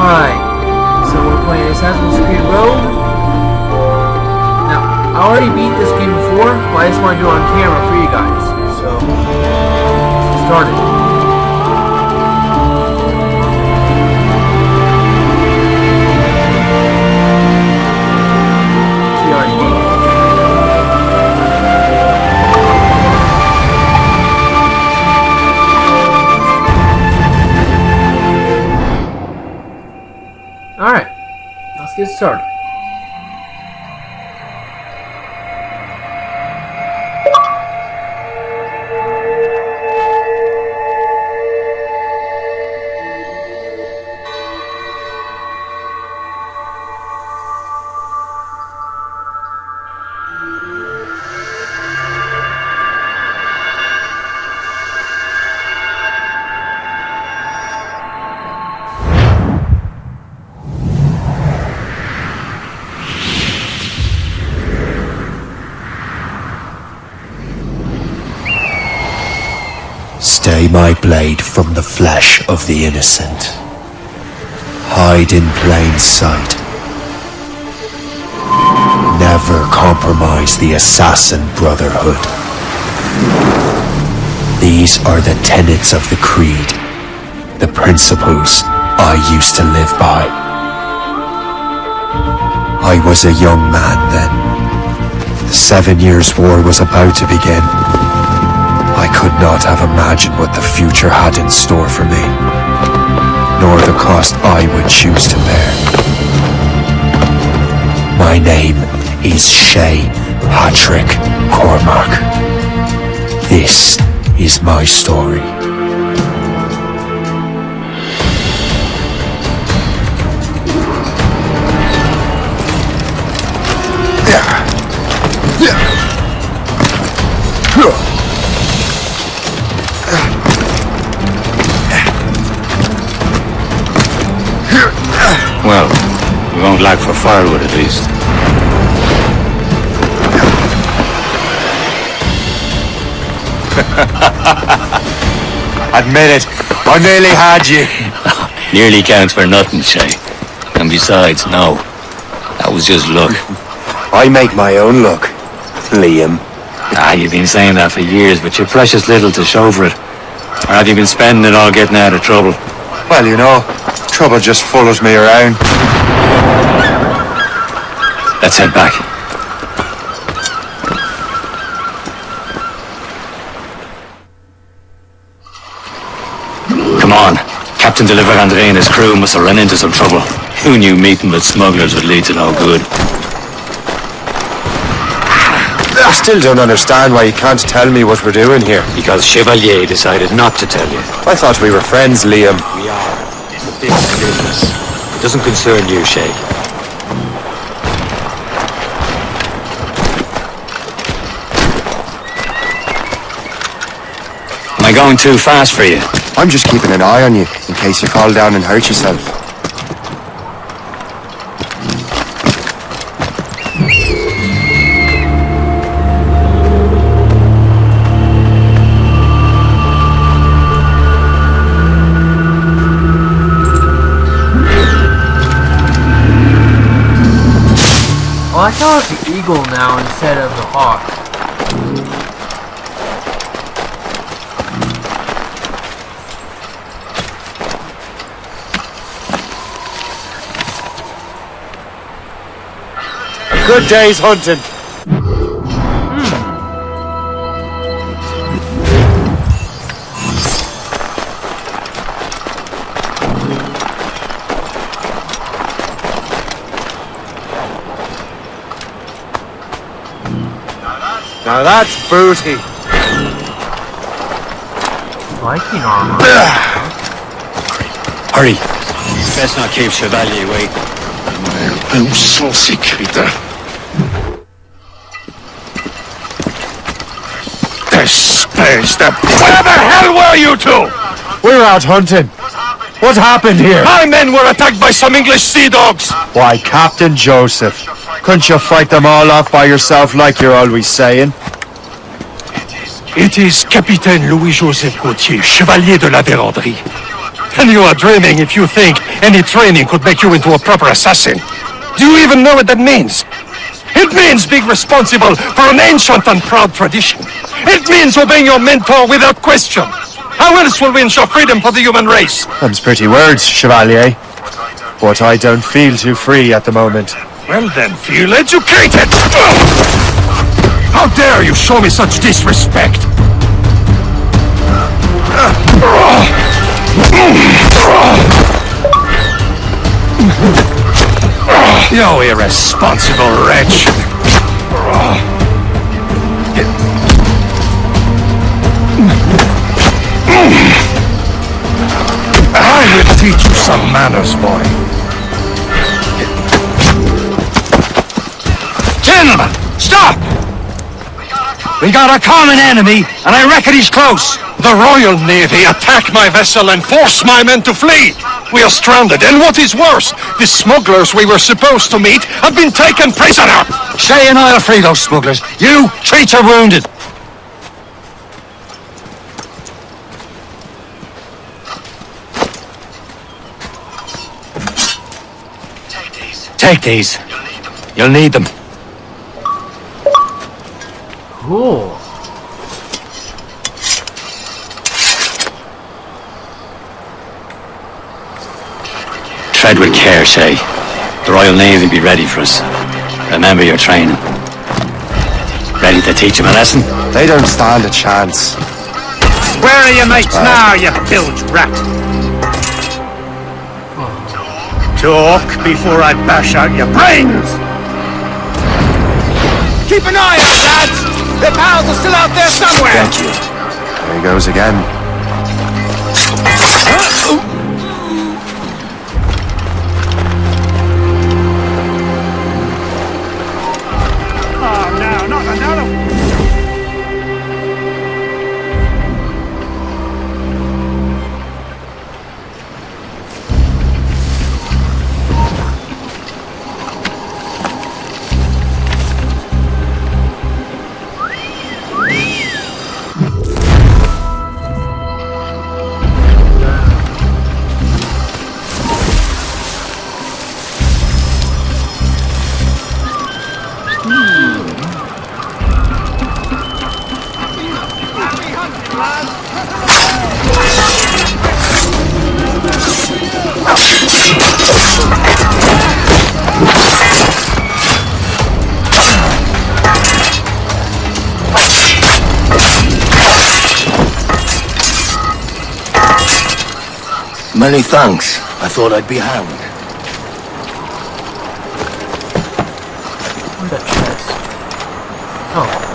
Alright, so we're playing Assassin's Creed Rogue. Now, I already beat this game before, but I just want to do it on camera for you guys. So, let's get started. See, I already beat it. Alright, let's get started. Stay my blade from the flesh of the innocent. Hide in plain sight. Never compromise the Assassin Brotherhood. These are the tenets of the Creed, the principles I used to live by. I was a young man then. The 7 Years' War was about to begin. I could not have imagined what the future had in store for me, nor the cost I would choose to bear. My name is Shay Patrick Cormac. This is my story. Well, we won't lack for firewood at least. Admit it, I nearly had you. Nearly counts for nothing, Shay. And besides, no. That was just luck. I make my own luck, Liam. You've been saying that for years, but you're precious little to show for it. Or have you been spending it all getting out of trouble? Well, you know, trouble just follows me around. Let's head back. Come on. Captain de Andre and his crew must have run into some trouble. Who knew meeting with smugglers would lead to no good? I still don't understand why you can't tell me what we're doing here. Because Chevalier decided not to tell you. I thought we were friends, Liam. We are. It's a big business. It doesn't concern you, Shay. Am I going too fast for you? I'm just keeping an eye on you, in case you fall down and hurt yourself. Oh, I thought it was the eagle now instead of the hawk. A good day's hunting. Now that's booty. Viking armor. Hurry. Best not keep Chevalier waiting. Un sans sécurité. Espèce de... Where the hell were you two? We're out hunting. What happened here? My men were attacked by some English sea dogs. Why, Captain Joseph. Couldn't you fight them all off by yourself like you're always saying? It is Capitaine Louis-Joseph Gauthier, Chevalier de la Vérendrye. And you are dreaming if you think any training could make you into a proper assassin. Do you even know what that means? It means being responsible for an ancient and proud tradition. It means obeying your mentor without question. How else will we ensure freedom for the human race? Them's pretty words, Chevalier. But I don't feel too free at the moment. Well then, feel educated! How dare you show me such disrespect? You irresponsible wretch! I will teach you some manners, boy. Gentlemen, stop! We got a common enemy, and I reckon he's close. The Royal Navy attacked my vessel and forced my men to flee. We are stranded, and what is worse, the smugglers we were supposed to meet have been taken prisoner. Shay and I'll free those smugglers. You treat your wounded. Take these. You'll need them. Cool. Tread with care, Shay. The Royal Navy will be ready for us. Remember your training. Ready to teach them a lesson? They don't stand a chance. Where are your mates now, you bilge rat? Talk before I bash out your brains! Keep an eye out, lads! Their pals are still out there somewhere! Thank you. There he goes again. Oh, no, not another one! Many thanks. I thought I'd be hanged. Where's that chest? Oh.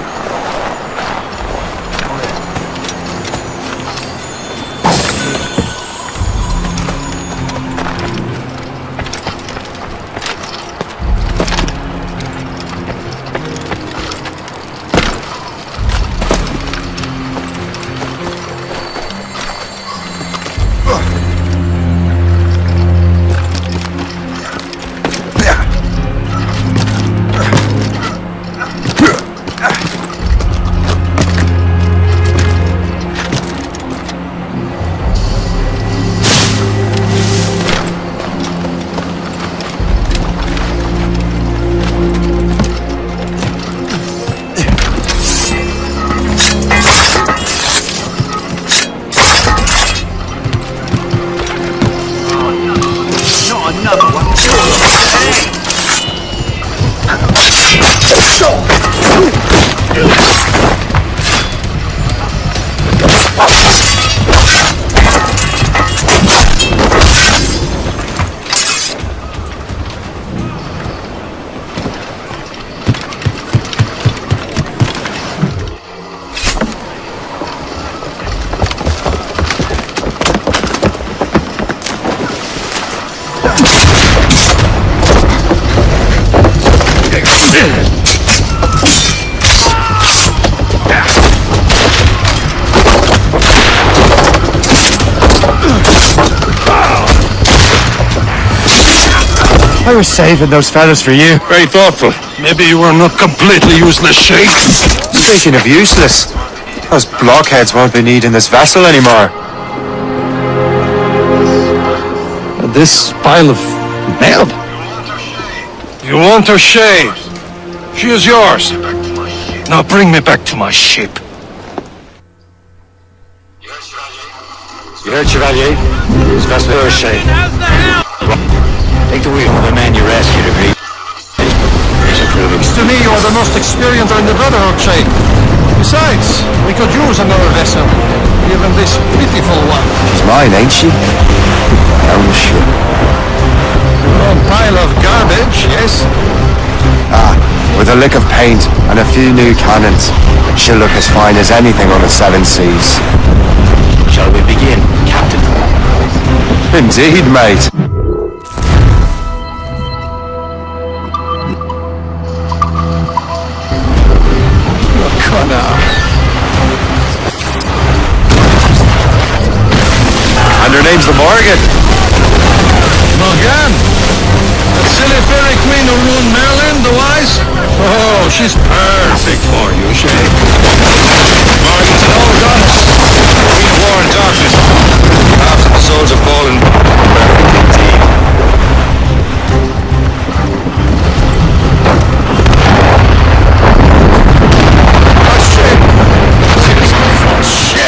I was saving those fellas for you. Very thoughtful. Maybe you were not completely useless, Shay. Speaking of useless, those blockheads won't be needing this vessel anymore. this pile of mail? You want O'Shea? She is yours. Now bring me back to my ship. You heard, Chevalier? It's Vessel O'Shea. Take the wheel of the man you rescued, agreed? He's approving. To me, you are the most experienced in the Brotherhood, Shay. Besides, we could use another vessel. Even this pitiful one. She's mine, ain't she? I'm sure. A pile of garbage, yes? Ah, with a lick of paint and a few new cannons, she'll look as fine as anything on the seven seas. Shall we begin, Captain? Indeed, mate. And her name's the Morgan. Morgan? That silly fairy queen who ruined Maryland, the wise? Oh, she's perfect for you, Shay. Morgan's an old goddess. Queen of war and darkness. Half of the souls of fallen. Perfect indeed.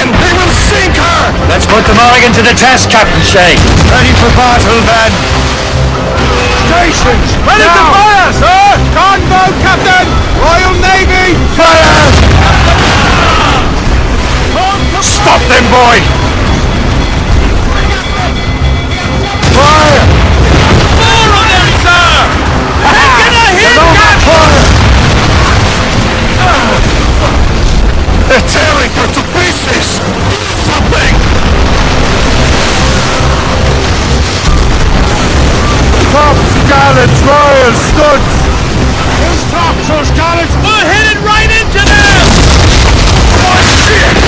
They will sink her! Let's put the Morgan to the test, Captain Shay. Ready for battle, then! Stations! Ready to fire, sir! Gunboat, Captain! Royal Navy! Fire! Stop them, boy! Fire! More on them, sir! They're gonna hit, Captain! They're tearing her to pieces! Something! Tops, gallants, royals, studs! Who's tops, those gallants? We're headed right into them! Oh, shit!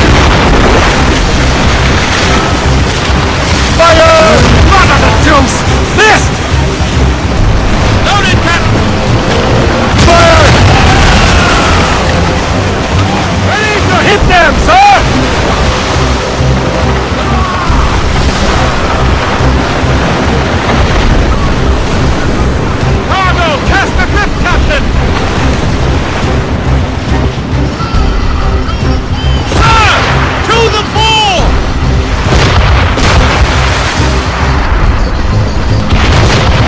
Fire! Run on the deuce! Missed! Loaded, Captain! Fire! Ready to hit them, sir! Cargo, cast the grip, Captain! Sir! To the fore!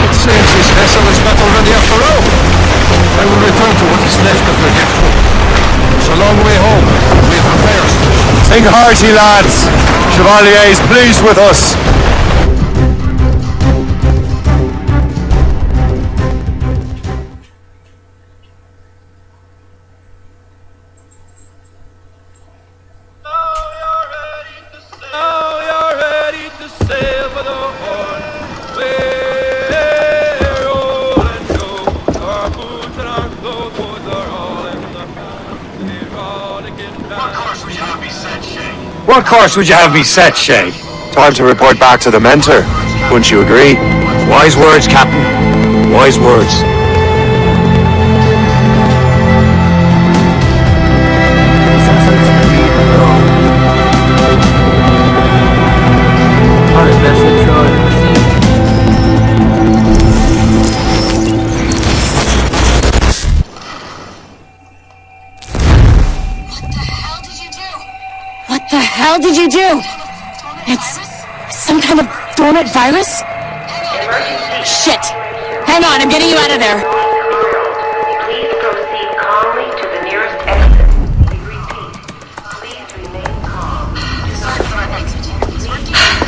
It seems this vessel is battle ready after all. I will return to what is left of her deck. It's a long way home. We have repairs. Sing hearty, lads. Chevalier is pleased with us. What course would you have me set, Shay? Time to report back to the mentor. Wouldn't you agree? Wise words, Captain. Wise words. What the hell did you do? It's some kind of dormant virus? Shit! Hang on, I'm getting you out of there. Please proceed calmly to the nearest exit. We repeat, please remain calm.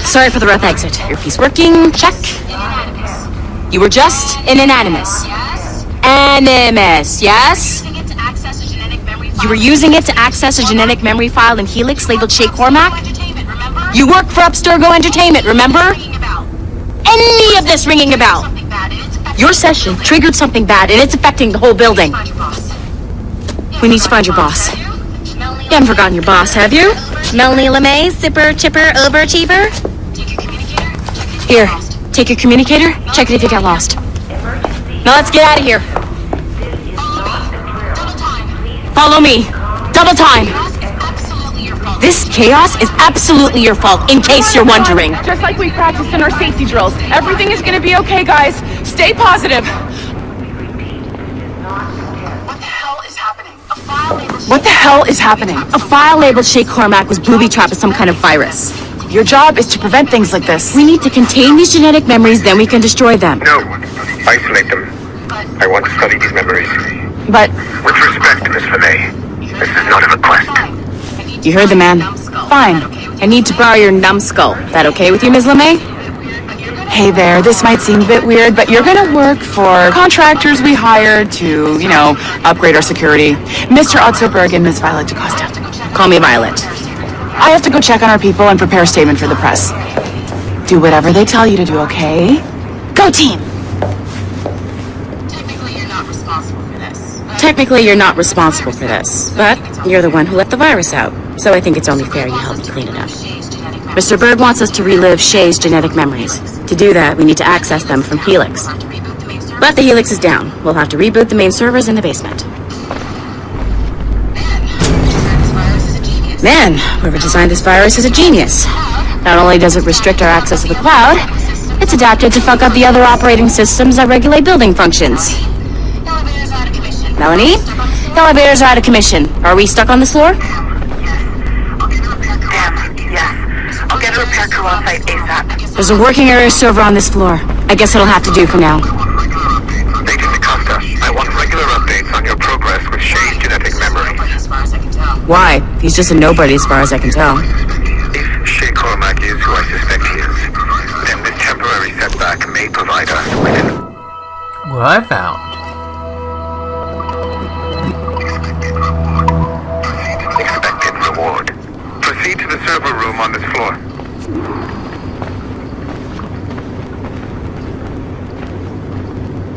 Sorry for the rough exit. Earpiece working, check. You were just in Animus. Animus, yes? You were using it to access a genetic memory file in Helix labeled Shay Cormac? You work for Abstergo Entertainment, remember? Any of this ringing a bell? Your session triggered something bad and it's affecting the whole building. We need to find your boss. You haven't forgotten your boss, have you? Melanie LeMay, zipper, chipper, overachiever? Here, take your communicator, check it if you got lost. Now let's get out of here. Follow me. Double time. This chaos is absolutely your fault, in case you're wondering. Just like we practiced in our safety drills. Everything is gonna be okay, guys. Stay positive. What the hell is happening? A file labeled... What the hell is happening? A file labeled Shay Cormac was booby-trapped with some kind of virus. Your job is to prevent things like this. We need to contain these genetic memories, then we can destroy them. No. Isolate them. I want to study these memories. But With respect, Miss LeMay, this is not a request. You heard the man. fine. I need to borrow your numbskull. That okay with you, Ms. LeMay? Hey there, this might seem a bit weird, but you're gonna work for contractors we hired to, upgrade our security. Mr. Otto Berg and Ms. Violet DaCosta. Call me Violet. I have to go check on our people and prepare a statement for the press. Do whatever they tell you to do, okay? Go team! Technically, you're not responsible for this, but you're the one who let the virus out. So I think it's only fair you help me clean it up. Mr. Berg wants us to relive Shay's genetic memories. To do that, we need to access them from Helix. But the Helix is down. We'll have to reboot the main servers in the basement. Man, whoever designed this virus is a genius. Not only does it restrict our access to the cloud, it's adapted to fuck up the other operating systems that regulate building functions. Melanie? The elevators are out of commission. Are we stuck on this floor? I'll get a repair crew on site ASAP. There's a working area server on this floor. I guess it'll have to do for now. Agent DaCosta, I want regular updates on your progress with Shay's genetic memories. Why? He's just a nobody as far as I can tell. If Shay Cormac is who I suspect he is, then this temporary setback may provide us with an What I found. expected reward. Proceed to the server room on this floor.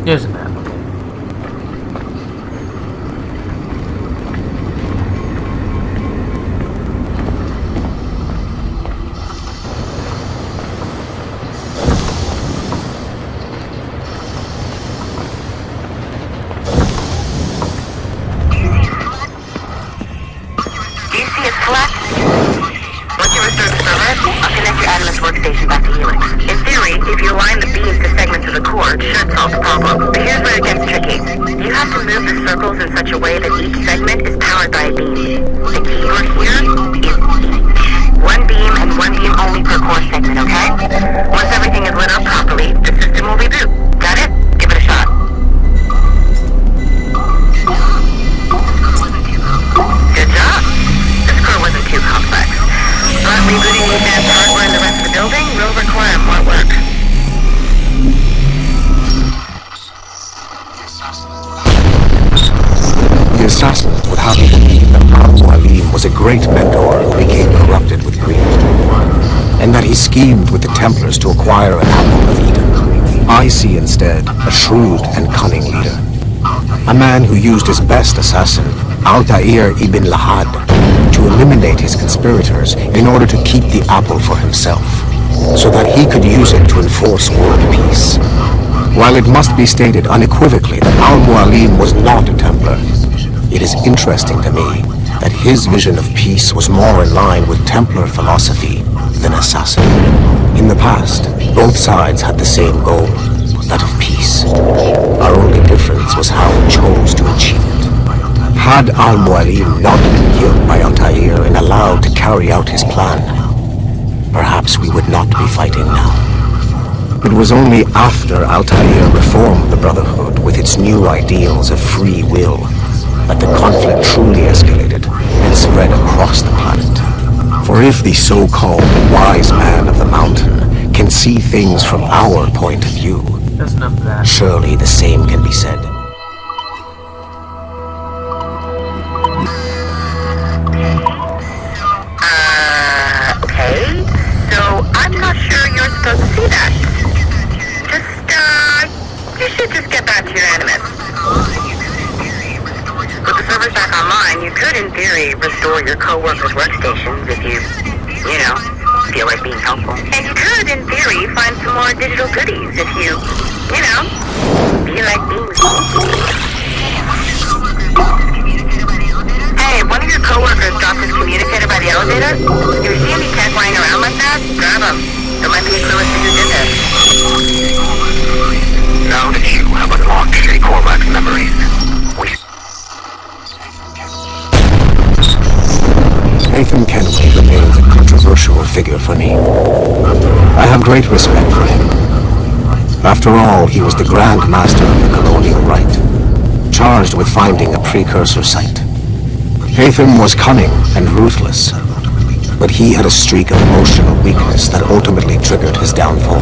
There's a map, okay. Do you see a flat? Once you restore the server, I'll connect your Animus workstation back to Helix. In theory, if you align the beams to segments of the core, it should solve the problem. But here's where it gets tricky. You have to move the circles in such a way that each segment is powered by a beam. The keyword here is each. One beam and one beam only per core segment, okay? Once everything is lit up properly, the system will reboot. Got it? Give it a shot. Good job. This core wasn't too complex. But rebooting the advanced hardware in the rest of the building will require more work. The assassins would have you believe that Al-Mualim was a great mentor who became corrupted with greed, and that he schemed with the Templars to acquire an apple of Eden. I see instead a shrewd and cunning leader, a man who used his best assassin, Altair ibn Lahad, to eliminate his conspirators in order to keep the apple for himself, so that he could use it to enforce world peace. While it must be stated unequivocally that Al-Mualim was not a Templar, it is interesting to me that his vision of peace was more in line with Templar philosophy than assassin. In the past, both sides had the same goal, that of peace. Our only difference was how we chose to achieve it. Had Al-Mualim not been killed by Altair and allowed to carry out his plan, perhaps we would not be fighting now. It was only after Altair reformed the Brotherhood with its new ideals of free will that the conflict truly escalated and spread across the planet. For if the so-called wise man of the mountain can see things from our point of view, That's enough of that. surely the same can be said. Okay. So I'm not sure you're supposed to see that. You should just get back to your Animus. With the servers back online, you could, in theory, restore your co-workers' workstations if you feel like being helpful. And you could, in theory, find some more digital goodies if you feel like being sneaky. Hey, one of of your coworkers dropped his communicator by the elevator? If you see any tech lying around like that, grab them. There might be a clue as to who did this. Now that you have unlocked Shay Cormac's memories, Nathan Kennedy remains a controversial figure for me. I have great respect for him. After all, he was the Grand Master of the Colonial Rite, charged with finding a precursor site. Haytham was cunning and ruthless, but he had a streak of emotional weakness that ultimately triggered his downfall.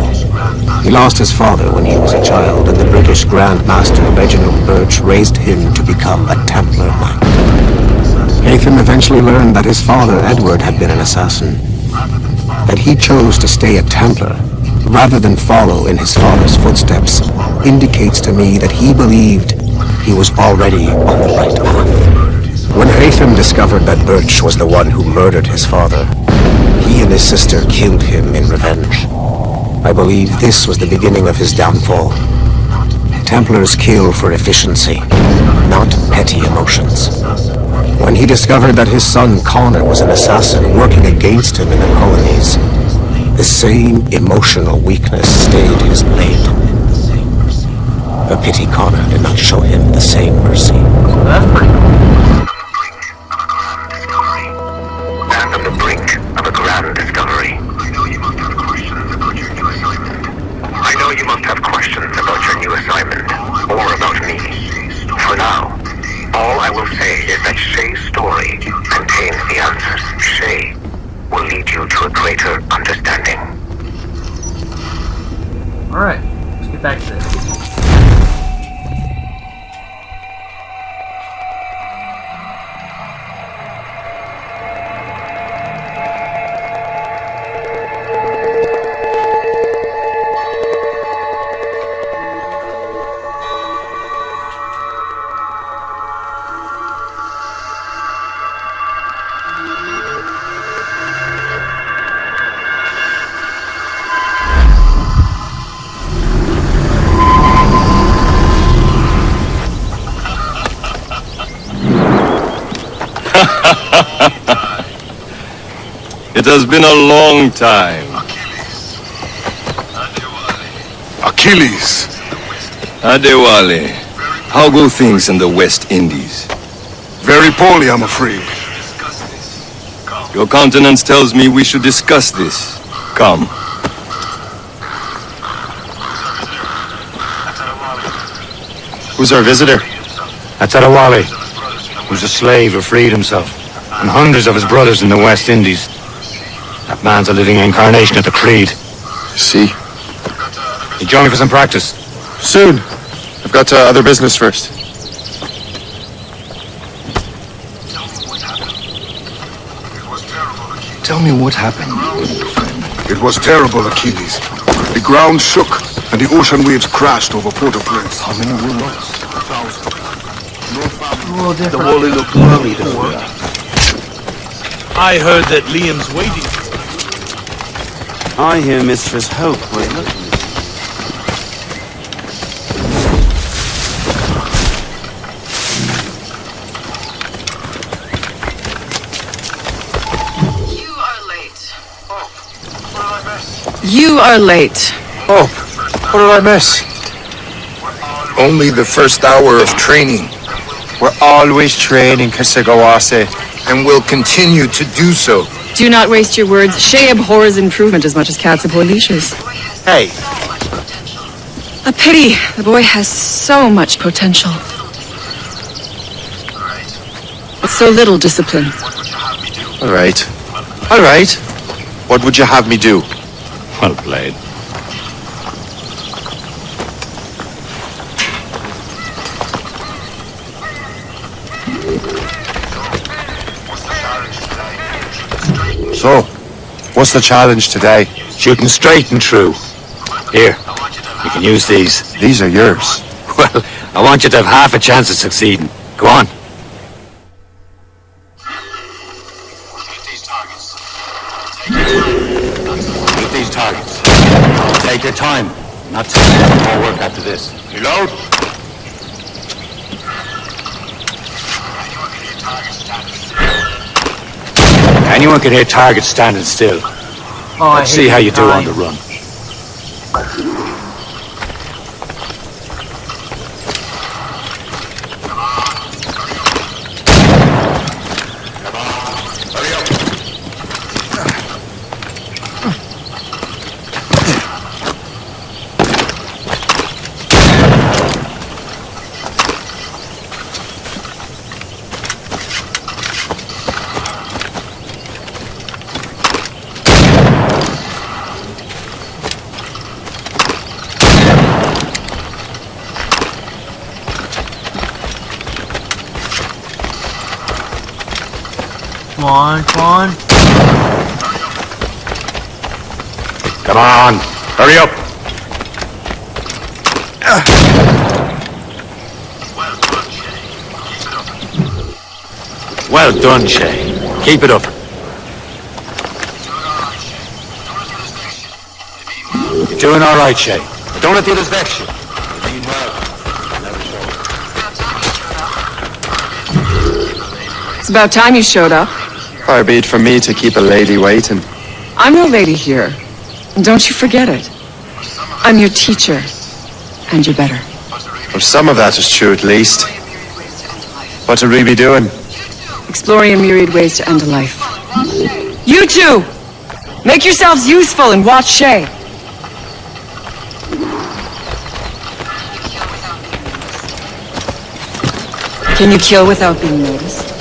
He lost his father when he was a child, and the British Grand Master Reginald Birch raised him to become a Templar Knight. Haytham eventually learned that his father, Edward, had been an assassin. That he chose to stay a Templar, rather than follow in his father's footsteps, indicates to me that he believed he was already on the right path. When Haytham discovered that Birch was the one who murdered his father, he and his sister killed him in revenge. I believe this was the beginning of his downfall. Templars kill for efficiency, not petty emotions. When he discovered that his son Connor was an assassin working against him in the colonies, the same emotional weakness stayed his blade. A pity Connor did not show him the same mercy. That's pretty cool. and on the brink of a grand discovery. I know you must have questions about your new assignment, or about me. For now, all I will say is that Shay's story contains the answers. Shay will lead you to a greater understanding. Alright, let's get back to this. It has been a long time. Achilles! Adewale, how go things in the West Indies? Very poorly, I'm afraid. Your countenance tells me we should discuss this. Come. Who's our visitor? That's Adewale, who's a slave who freed himself, and hundreds of his brothers in the West Indies. That man's a living incarnation of the Creed. See? You join me for some practice? Soon. I've got other business first. Tell me what happened, good friend. It was terrible, Achilles. The ground shook, and the ocean waves crashed over Port-au-Prince. How many were lost? 1,000. The Wally looked worried at me. I heard that Liam's waiting. I hear Mistress Hope was looking. You are late. Oh, what did I miss? Only the first hour of training. We're always training, Kasagawase, and will continue to do so. Do not waste your words. Shay abhors improvement as much as cats abhor leashes. Hey, A pity. The boy has so much potential. But so little discipline. all right. All right. What would you have me do? Well played. So, what's the challenge today? Shooting straight and true. Here, you can use these. These are yours. Well, I want you to have half a chance of succeeding. Go on. Hit these targets. Take your time. Not too much more work after this. Reload. Anyone can hit targets standing still. Oh, Let's see how you do on the run. Come on, come on. Come on, hurry up. Well done, Shay. Keep it up. You're doing all right, Shay. Don't let the others vex you. You mean well. Never show. It's about time you showed up. Far be it from me to keep a lady waiting. I'm no lady here. And don't you forget it. I'm your teacher. And you're better. Well, some of that is true at least. What are we be doing? Exploring a myriad ways to end a life. You two! Make yourselves useful and watch Shay. Can you kill without being noticed?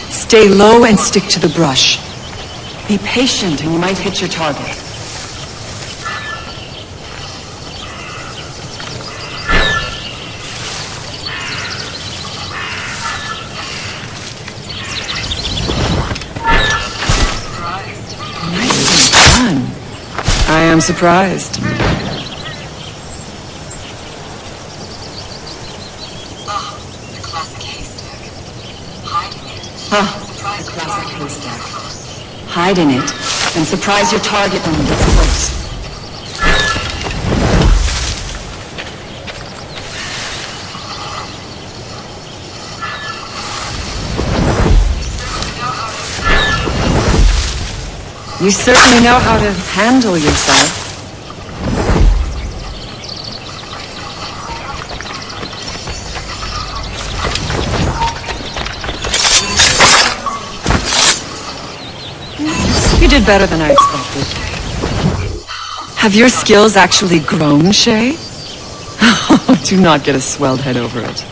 Stay low and stick to the brush. Be patient and you might hit your target. Nicely done. I am surprised. The classic haystack. Hide in it, and surprise your target when it gets close. You certainly know how to handle yourself. You did better than I expected. Have your skills actually grown, Shay? Do not get a swelled head over it.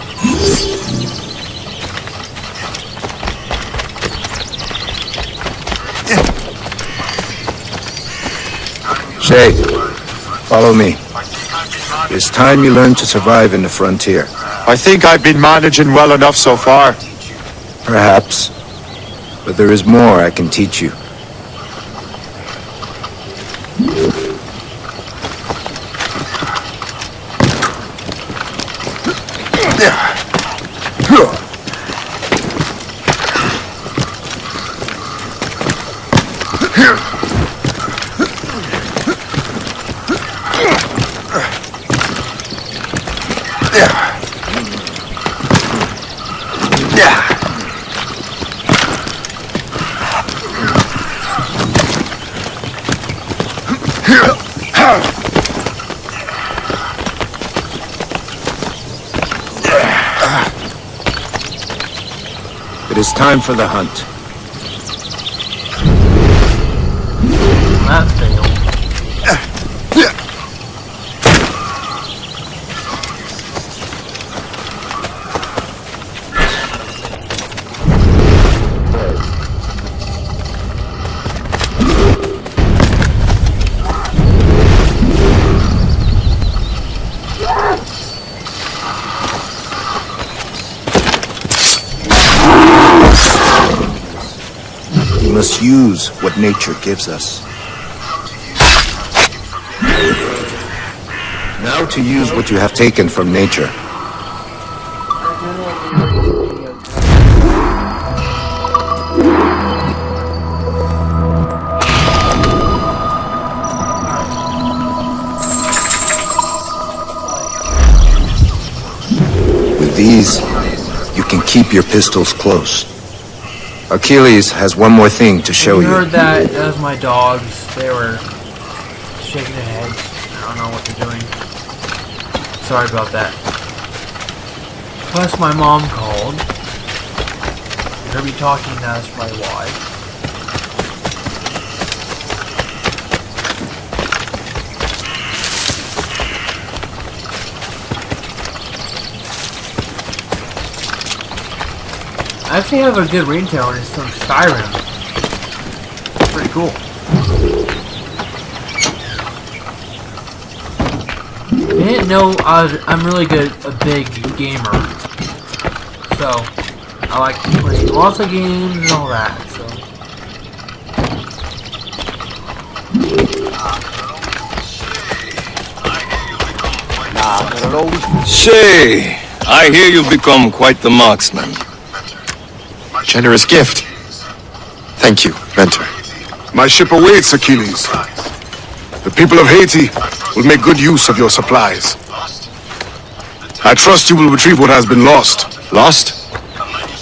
Shay, follow me. It's time you learn to survive in the frontier. I think I've been managing well enough so far. Perhaps. But there is more I can teach you. It is time for the hunt. That failed. We must use what nature gives us. Now to use what you have taken from nature. With these, you can keep your pistols close. Achilles has one more thing to show You you. heard that? That was my dogs. They were shaking their heads. I don't know what they're doing. Sorry about that. Plus, my mom called. You're gonna be talking, that's probably why. I actually have a good ringtone. It's from Skyrim. Pretty cool. I didn't know I'm really good, a big gamer. So, I like playing lots of games and all that, so. Say, I hear you've become quite the marksman. Generous gift. Thank you, Mentor. My ship awaits, Achilles. The people of Haiti will make good use of your supplies. I trust you will retrieve what has been lost. Lost?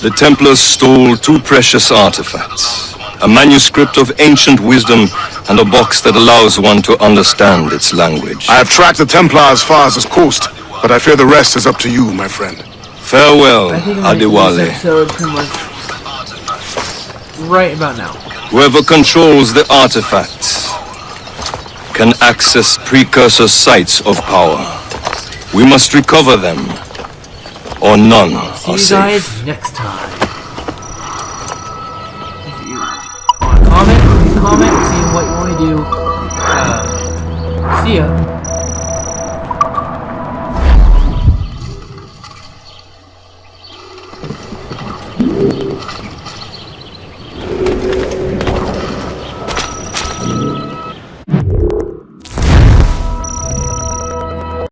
The Templars stole 2 precious artifacts. A manuscript of ancient wisdom and a box that allows one to understand its language. I have tracked the Templar as far as this coast, but I fear the rest is up to you, my friend. Farewell, I think I'm gonna do Adewale. this episode pretty much right about now. Whoever controls the artifacts can access precursor sites of power. We must recover them, or none See are you safe. guys next time. If you want to comment, please comment, see what you want to do. See ya.